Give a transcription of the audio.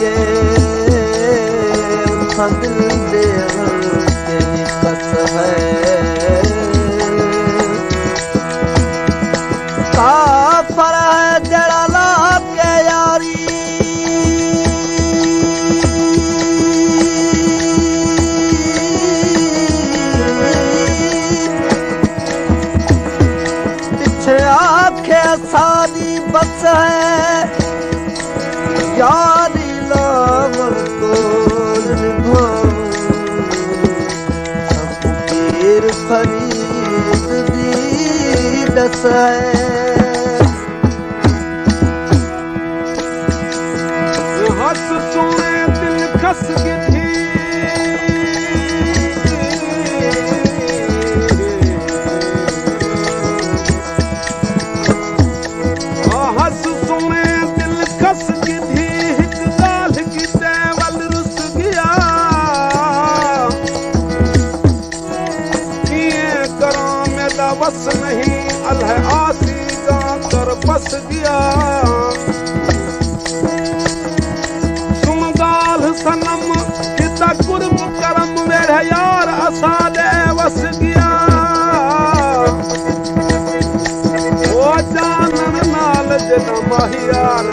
के दिल देवर के बस है काफर है जड़ा लाभ के यारी पीछे आखे सादी बस है यारी लावर को फकीर फरीद दी दस हस सोने दिल खस गिठी हस सोने दिल खस गिठी हिक गाल गिटे वल रुस गया किए करा मेरा बस नहीं अल्लाह आसी कर बस गया तुम गाल सनम किता कुर्ब करम मेरे यार असादे वस गया ओ जानन नाल जना माहियार